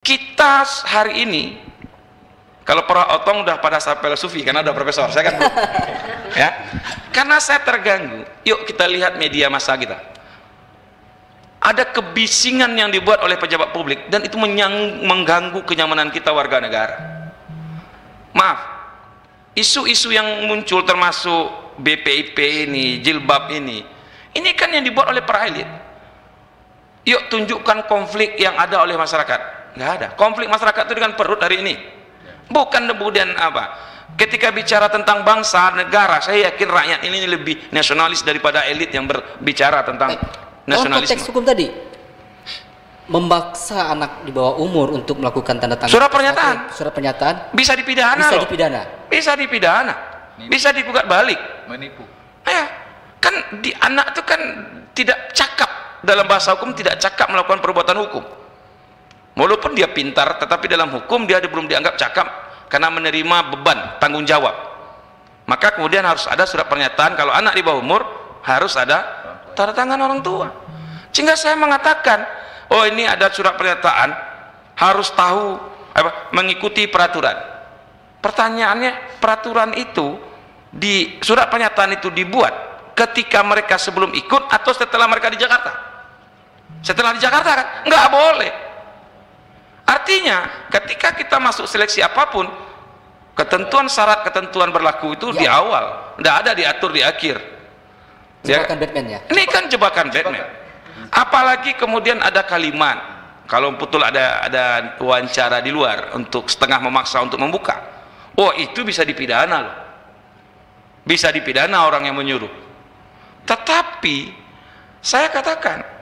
Kita hari ini, kalau para otong udah pada filosofi karena udah profesor, saya kan belum. Ya, karena saya terganggu. Yuk kita lihat media massa kita. Ada kebisingan yang dibuat oleh pejabat publik dan itu mengganggu kenyamanan kita warga negara. Maaf, isu-isu yang muncul termasuk BPIP ini, jilbab ini kan yang dibuat oleh para elit. Yuk tunjukkan konflik yang ada oleh masyarakat. Nggak ada. Konflik masyarakat itu dengan perut hari ini. Bukan kemudian apa? Ketika bicara tentang bangsa, negara, saya yakin rakyat ini lebih nasionalis daripada elit yang berbicara tentang nasionalisme. Dalam konteks hukum tadi, memaksa anak di bawah umur untuk melakukan tanda tangan surat pernyataan, bisa dipidana, bisa dipidana, bisa digugat balik, menipu. Ya, kan di anak itu kan tidak cakap dalam bahasa hukum, tidak cakap melakukan perbuatan hukum. Walaupun dia pintar, tetapi dalam hukum dia belum dianggap cakap karena menerima beban tanggung jawab. Maka kemudian harus ada surat pernyataan. Kalau anak di bawah umur harus ada tanda tangan orang tua. Sehingga saya mengatakan, oh ini ada surat pernyataan, harus tahu mengikuti peraturan. Pertanyaannya, peraturan itu di surat pernyataan itu dibuat ketika mereka sebelum ikut atau setelah mereka di Jakarta? Setelah di Jakarta kan? Nggak boleh. Artinya ketika kita masuk seleksi apapun, ketentuan syarat ketentuan berlaku itu di awal, tidak ada diatur di akhir. Jebakan Batman ya? Ini kan jebakan Batman. Apalagi kemudian ada kalimat, kalau betul ada wawancara di luar untuk setengah memaksa untuk membuka, oh itu bisa dipidana loh, bisa dipidana orang yang menyuruh. Tetapi saya katakan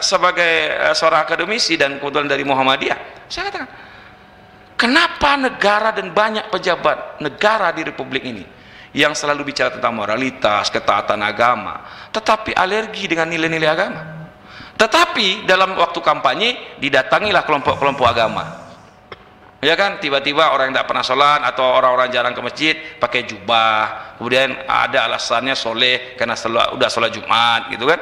sebagai seorang akademisi dan kebetulan dari Muhammadiyah, saya katakan, kenapa negara dan banyak pejabat negara di Republik ini yang selalu bicara tentang moralitas, ketaatan agama, tetapi alergi dengan nilai-nilai agama. Tetapi dalam waktu kampanye didatangilah kelompok-kelompok agama, ya kan, tiba-tiba orang yang tidak pernah sholat atau orang-orang jarang ke masjid pakai jubah, kemudian ada alasannya soleh karena udah sholat Jumat, gitu kan.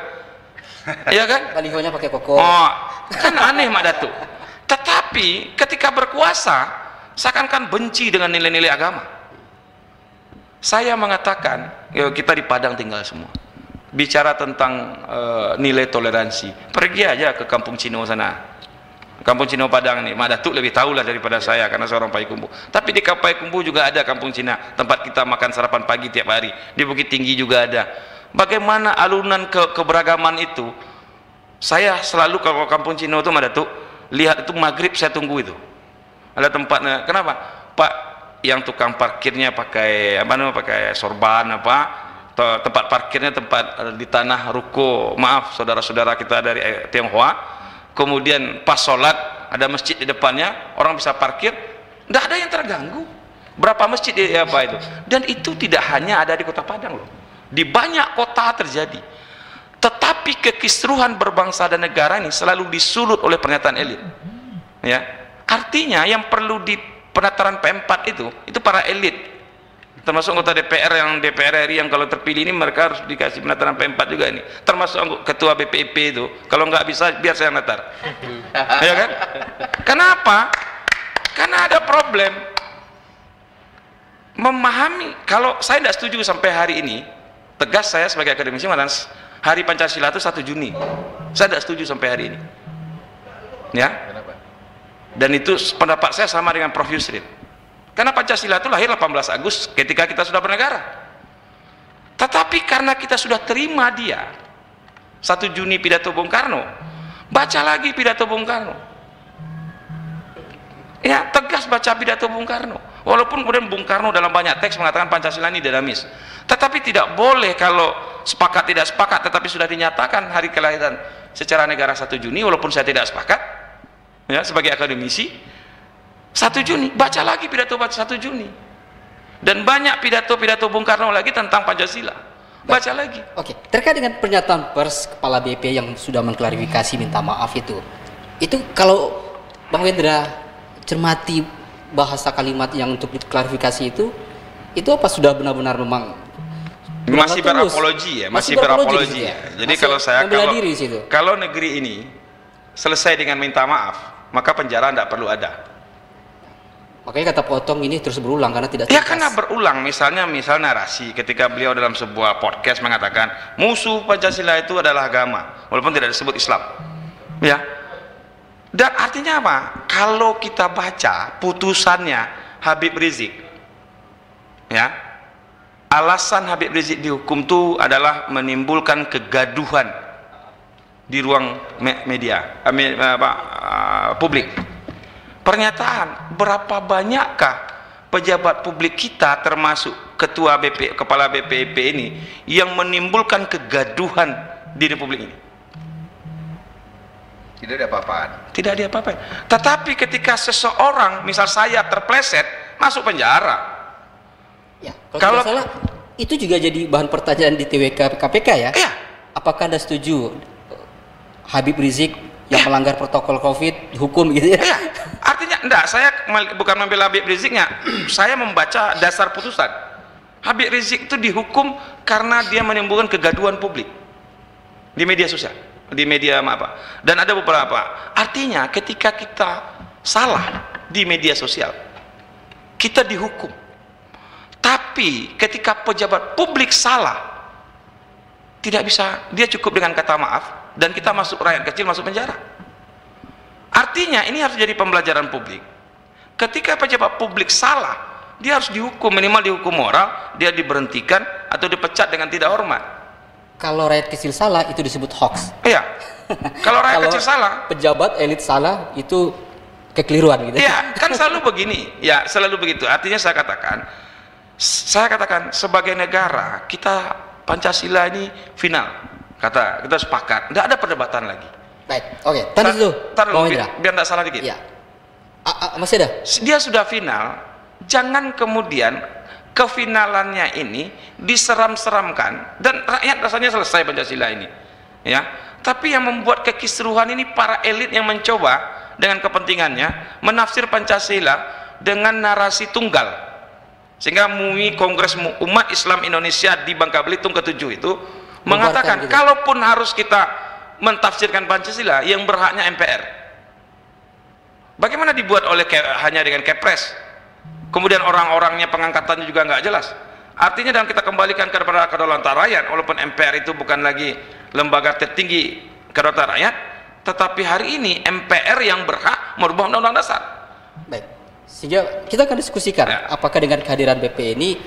Ya kan? Balihonya pakai koko. Oh, kan aneh Mak Datuk. Tetapi ketika berkuasa seakan-akan benci dengan nilai-nilai agama. Saya mengatakan, kita di Padang tinggal semua. Bicara tentang nilai toleransi, pergi aja ke Kampung Cino sana. Kampung Cino Padang nih, Mak Datuk lebih tahu lah daripada saya karena seorang Payakumbuh. Tapi di Payakumbuh juga ada Kampung Cina, tempat kita makan sarapan pagi tiap hari. Di Bukit Tinggi juga ada. Bagaimana alunan keberagaman itu? Saya selalu kalau Kampung Cino itu Mak Datuk, lihat itu maghrib saya tunggu itu. Ada tempatnya. Kenapa? Pak, yang tukang parkirnya pakai pakai sorban tempat parkirnya tempat di tanah ruko. Maaf saudara-saudara kita dari Tionghoa. Kemudian pas sholat ada masjid di depannya, orang bisa parkir, tidak ada yang terganggu. Berapa masjid itu? Dan itu tidak hanya ada di Kota Padang loh. Di banyak kota terjadi. Tetapi kekisruhan berbangsa dan negara ini selalu disulut oleh pernyataan elit. Ya, artinya yang perlu di penataran P4 itu para elit, termasuk anggota DPR RI yang kalau terpilih ini mereka harus dikasih penataran P4 juga ini. Termasuk ketua BPIP itu, kalau nggak bisa biar saya natar. Ya kan? Kenapa? Karena ada problem memahami. Kalau saya tidak setuju sampai hari ini, tegas saya sebagai akademisi, hari Pancasila itu 1 Juni. Saya tidak setuju sampai hari ini. Ya. Dan itu pendapat saya sama dengan Prof. Yusril. Karena Pancasila itu lahir 18 Agustus ketika kita sudah bernegara. Tetapi karena kita sudah terima dia 1 Juni pidato Bung Karno, baca lagi pidato Bung Karno. Ya, tegas baca pidato Bung Karno. Walaupun kemudian Bung Karno dalam banyak teks mengatakan Pancasila ini dinamis, tetapi tidak boleh kalau sepakat tidak sepakat, tetapi sudah dinyatakan hari kelahiran secara negara 1 Juni, walaupun saya tidak sepakat, ya sebagai akademisi, 1 Juni, baca lagi pidato 1 Juni. Dan banyak pidato-pidato Bung Karno lagi tentang Pancasila. Baca lagi. Oke, terkait dengan pernyataan pers Kepala BP yang sudah mengklarifikasi minta maaf itu kalau Bang Wendra cermati bahasa kalimat yang untuk diklarifikasi itu apa sudah benar-benar memang masih berapologi ya, masih berapologi ya. Jadi kalau saya kalau negeri ini selesai dengan minta maaf, maka penjara tidak perlu ada. Makanya kata potong ini terus berulang karena tidak Ya tuntas. karena berulang, misal narasi ketika beliau dalam sebuah podcast mengatakan musuh Pancasila itu adalah agama, walaupun tidak disebut Islam. Ya. Dan artinya apa? Kalau kita baca putusannya Habib Rizik, ya, alasan Habib Rizik dihukum itu adalah menimbulkan kegaduhan di ruang media, publik. Pernyataan berapa banyakkah pejabat publik kita termasuk ketua kepala BPIP ini yang menimbulkan kegaduhan di Republik ini? Tidak ada apa-apaan. Tidak ada apa-apa. Tetapi ketika seseorang, misal saya terpleset, masuk penjara. Ya, kalau tidak salah itu juga jadi bahan pertanyaan di TWK KPK ya. Iya. Apakah Anda setuju Habib Rizik yang melanggar protokol COVID dihukum gitu ya? Iya. Artinya enggak, saya bukan membela Habib Riziknya. Saya membaca dasar putusan. Habib Rizik itu dihukum karena dia menimbulkan kegaduhan publik di media sosial, di media apa. Dan ada beberapa. Artinya ketika kita salah di media sosial, kita dihukum. Tapi ketika pejabat publik salah, tidak bisa, dia cukup dengan kata maaf dan kita masuk, rakyat kecil masuk penjara. Artinya ini harus jadi pembelajaran publik. Ketika pejabat publik salah, dia harus dihukum, minimal dihukum moral, dia diberhentikan atau dipecat dengan tidak hormat. Kalau rakyat kecil salah itu disebut hoax. Iya. Kalau rakyat kecil salah, pejabat elit salah itu kekeliruan gitu. iya, kan selalu begini. Ya, selalu begitu. Artinya saya katakan sebagai negara kita Pancasila ini final. Kita sepakat. Tidak ada perdebatan lagi. Baik, oke. Tadi itu, biar tidak salah dikit. Iya. Masih ada? Dia sudah final, jangan kemudian kefinalannya ini diseram-seramkan dan rakyat rasanya selesai Pancasila ini. Ya. Tapi yang membuat kekisruhan ini para elit yang mencoba dengan kepentingannya menafsir Pancasila dengan narasi tunggal. Sehingga MUI Kongres Umat Islam Indonesia di Bangka Belitung ke-7 itu mengatakan gitu. Kalaupun harus kita mentafsirkan Pancasila, yang berhaknya MPR. Bagaimana dibuat hanya dengan Kepres? Kemudian orang-orangnya pengangkatannya juga nggak jelas. Artinya dalam kita kembalikan kepada kedaulatan rakyat, walaupun MPR itu bukan lagi lembaga tertinggi kedaulatan rakyat, tetapi hari ini MPR yang berhak merubah undang-undang dasar. Baik. Sehingga kita akan diskusikan apakah dengan kehadiran BP ini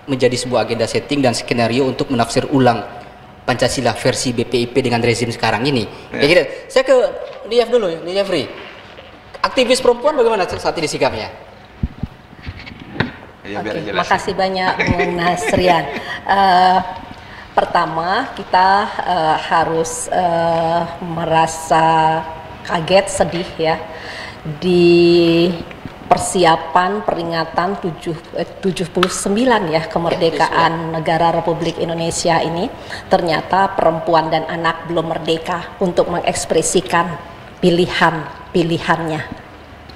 menjadi sebuah agenda setting dan skenario untuk menafsir ulang Pancasila versi BPIP dengan rezim sekarang ini. Ya gitu. Saya ke Nief dulu, Niefri. Aktivis perempuan bagaimana saat ini sikapnya? Ya, oke, makasih banyak Bung Nasrian. Pertama kita harus merasa kaget, sedih ya di persiapan peringatan 79 ya kemerdekaan negara Republik Indonesia ini, ternyata perempuan dan anak belum merdeka untuk mengekspresikan pilihannya.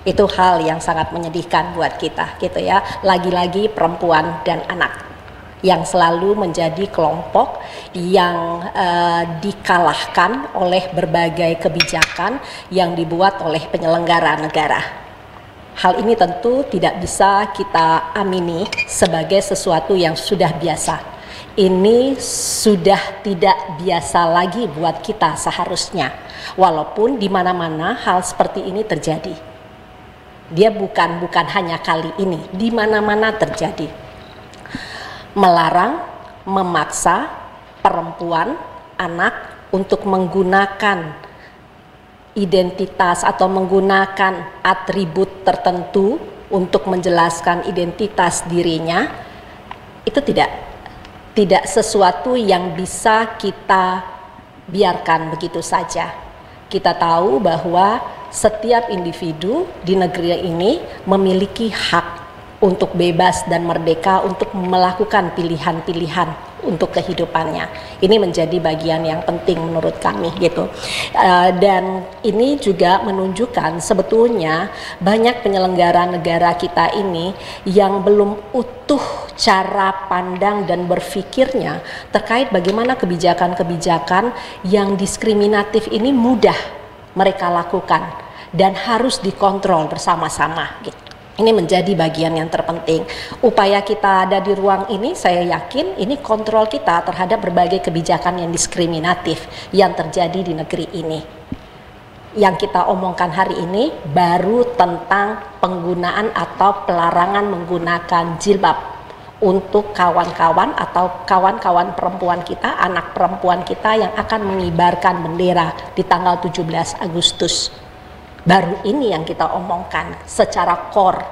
Itu hal yang sangat menyedihkan buat kita gitu ya. Lagi-lagi perempuan dan anak yang selalu menjadi kelompok yang dikalahkan oleh berbagai kebijakan yang dibuat oleh penyelenggara negara. Hal ini tentu tidak bisa kita amini sebagai sesuatu yang sudah biasa. Ini sudah tidak biasa lagi buat kita seharusnya. Walaupun di mana-mana hal seperti ini terjadi. Dia bukan hanya kali ini, di mana-mana terjadi. Melarang, memaksa perempuan, anak untuk menggunakan identitas atau menggunakan atribut tertentu untuk menjelaskan identitas dirinya, itu tidak sesuatu yang bisa kita biarkan begitu saja. Kita tahu bahwa setiap individu di negeri ini memiliki hak untuk bebas dan merdeka untuk melakukan pilihan-pilihan untuk kehidupannya. Ini menjadi bagian yang penting menurut kami gitu. Dan ini juga menunjukkan sebetulnya banyak penyelenggara negara kita ini yang belum utuh cara pandang dan berpikirnya terkait bagaimana kebijakan-kebijakan yang diskriminatif ini mudah mereka lakukan dan harus dikontrol bersama-sama gitu. Ini menjadi bagian yang terpenting. Upaya kita ada di ruang ini, saya yakin ini kontrol kita terhadap berbagai kebijakan yang diskriminatif yang terjadi di negeri ini. Yang kita omongkan hari ini baru tentang penggunaan atau pelarangan menggunakan jilbab untuk kawan-kawan atau kawan-kawan perempuan kita, anak perempuan kita yang akan mengibarkan bendera di tanggal 17 Agustus. Baru ini yang kita omongkan secara core,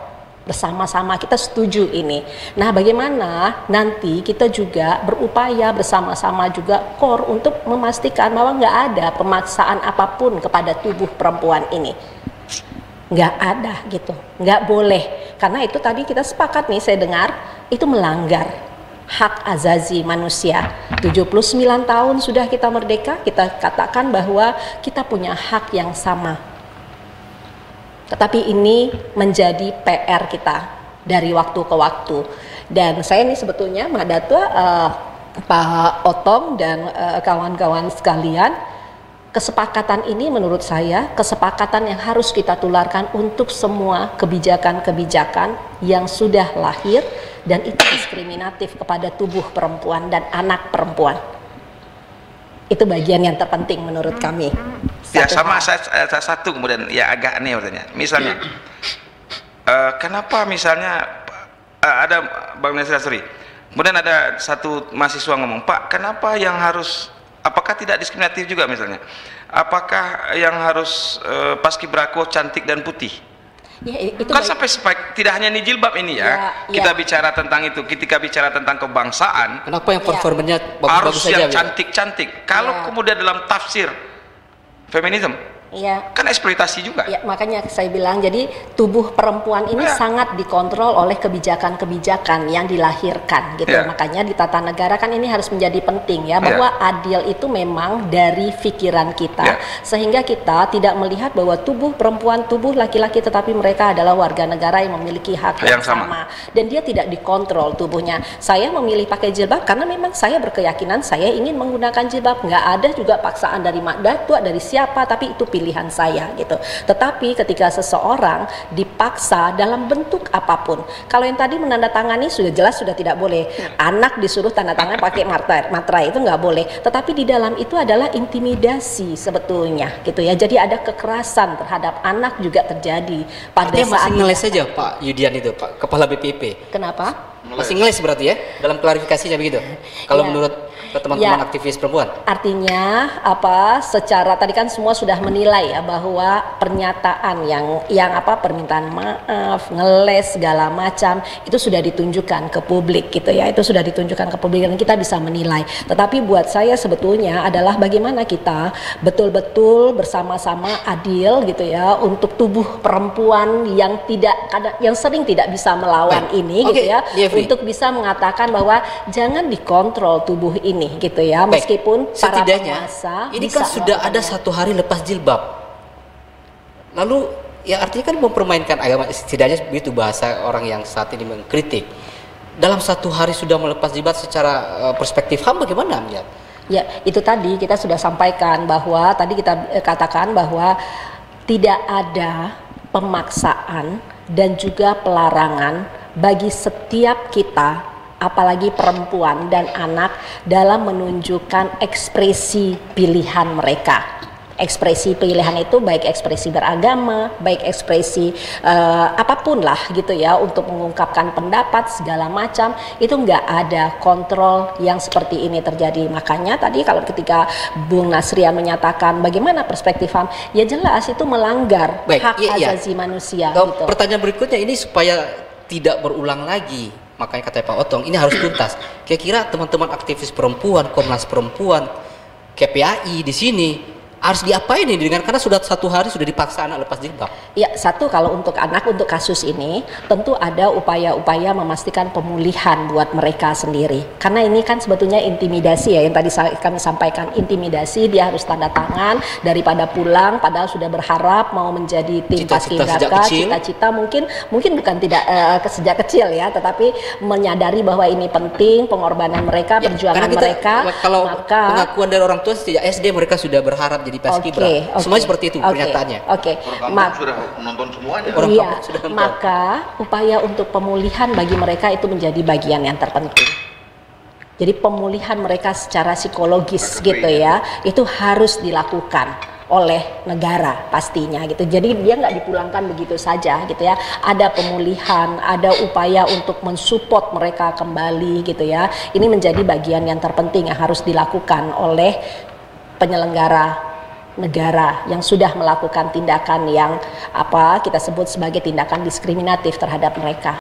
bersama-sama kita setuju ini. Nah, bagaimana nanti kita juga berupaya bersama-sama juga core untuk memastikan bahwa nggak ada pemaksaan apapun kepada tubuh perempuan ini. Nggak ada gitu, nggak boleh. Karena itu tadi kita sepakat nih, saya dengar itu melanggar hak azazi manusia. 79 tahun sudah kita merdeka, kita katakan bahwa kita punya hak yang sama. Tetapi ini menjadi PR kita dari waktu ke waktu. Dan saya ini sebetulnya Mbak Datua, Pak Otong dan kawan-kawan sekalian, kesepakatan ini menurut saya kesepakatan yang harus kita tularkan untuk semua kebijakan-kebijakan yang sudah lahir dan itu diskriminatif kepada tubuh perempuan dan anak perempuan. Itu bagian yang terpenting menurut kami. Ya sama satu kemudian ya agak aneh maksudnya. Misalnya kenapa misalnya ada Bang Nasir Asri, kemudian ada satu mahasiswa ngomong, Pak, kenapa yang harus, apakah tidak diskriminatif juga misalnya? Apakah yang harus paskibraka cantik dan putih? Ya, itu kan sampai tidak hanya ini jilbab ini ya, kita bicara tentang itu, ketika bicara tentang kebangsaan, kenapa yang performanya harus bagus yang saja, cantik-cantik? Kalau kemudian dalam tafsir feminisme, kan eksploitasi juga. Ya, makanya saya bilang, jadi tubuh perempuan ini sangat dikontrol oleh kebijakan-kebijakan yang dilahirkan gitu. Makanya di tata negara kan ini harus menjadi penting ya, bahwa adil itu memang dari pikiran kita, sehingga kita tidak melihat bahwa tubuh perempuan, tubuh laki-laki, tetapi mereka adalah warga negara yang memiliki hak yang sama. Dan dia tidak dikontrol tubuhnya. Saya memilih pakai jilbab karena memang saya berkeyakinan saya ingin menggunakan jilbab. Nggak ada juga paksaan dari Mak Datua, dari siapa, tapi itu pilihan saya gitu. Tetapi ketika seseorang dipaksa dalam bentuk apapun, kalau yang tadi menandatangani sudah jelas sudah tidak boleh. Anak disuruh tanda tangan pakai materai itu nggak boleh. Tetapi di dalam itu adalah intimidasi sebetulnya gitu ya. Jadi ada kekerasan terhadap anak juga terjadi pada saat masih ngeles saja Pak Yudian itu, Pak Kepala BPP. Kenapa? Masih ngeles berarti ya dalam klarifikasinya begitu. Kalau menurut teman-teman aktivis perempuan. Artinya apa? Secara tadi kan semua sudah menilai ya bahwa pernyataan yang permintaan maaf, ngeles segala macam itu sudah ditunjukkan ke publik gitu ya. Itu sudah ditunjukkan ke publik dan kita bisa menilai. Tetapi buat saya sebetulnya adalah bagaimana kita betul-betul bersama-sama adil gitu ya untuk tubuh perempuan yang sering tidak bisa melawan ini gitu ya. Untuk bisa mengatakan bahwa jangan dikontrol tubuh ini gitu ya, meskipun para penguasa ini kan sudah ada 1 hari lepas jilbab, lalu ya artinya kan mempermainkan agama, setidaknya begitu bahasa orang yang saat ini mengkritik. Dalam 1 hari sudah melepas jilbab secara perspektif HAM bagaimana melihat? Ya itu tadi kita sudah sampaikan bahwa tadi kita katakan bahwa tidak ada pemaksaan dan juga pelarangan bagi setiap kita, apalagi perempuan dan anak, dalam menunjukkan ekspresi pilihan mereka. Ekspresi pilihan itu baik ekspresi beragama, baik ekspresi apapun lah gitu ya, untuk mengungkapkan pendapat segala macam, itu nggak ada kontrol yang seperti ini terjadi. Makanya tadi kalau ketika Bung Nasrian menyatakan bagaimana perspektif HAM, ya jelas itu melanggar hak asasi manusia. Gitu. Pertanyaan berikutnya ini supaya tidak berulang lagi, makanya kata Pak Otong ini harus tuntas. Kira-kira teman-teman aktivis perempuan, Komnas Perempuan, KPAI di sini harus diapain ini dengan, karena sudah 1 hari sudah dipaksa anak lepas jilbab? Ya, satu, kalau untuk anak, untuk kasus ini tentu ada upaya-upaya memastikan pemulihan buat mereka sendiri, karena ini kan sebetulnya intimidasi ya, yang tadi kami sampaikan, intimidasi, dia harus tanda tangan daripada pulang padahal sudah berharap mau menjadi tim paskibraka, cita-cita mungkin bukan tidak sejak kecil ya, tetapi menyadari bahwa ini penting, pengorbanan mereka, perjuangan mereka. Kalau pengakuan dari orang tua sejak SD mereka sudah berharap jadi paskibra. Semuanya seperti itu pernyataannya. Oke. Orang sudah menonton semuanya. Iya, maka upaya untuk pemulihan bagi mereka itu menjadi bagian yang terpenting. Jadi pemulihan mereka secara psikologis gitu ya, itu harus dilakukan oleh negara pastinya gitu. Jadi dia nggak dipulangkan begitu saja gitu ya. Ada pemulihan, ada upaya untuk mensupport mereka kembali gitu ya. Ini menjadi bagian yang terpenting yang harus dilakukan oleh penyelenggara negara yang sudah melakukan tindakan yang kita sebut sebagai tindakan diskriminatif terhadap mereka.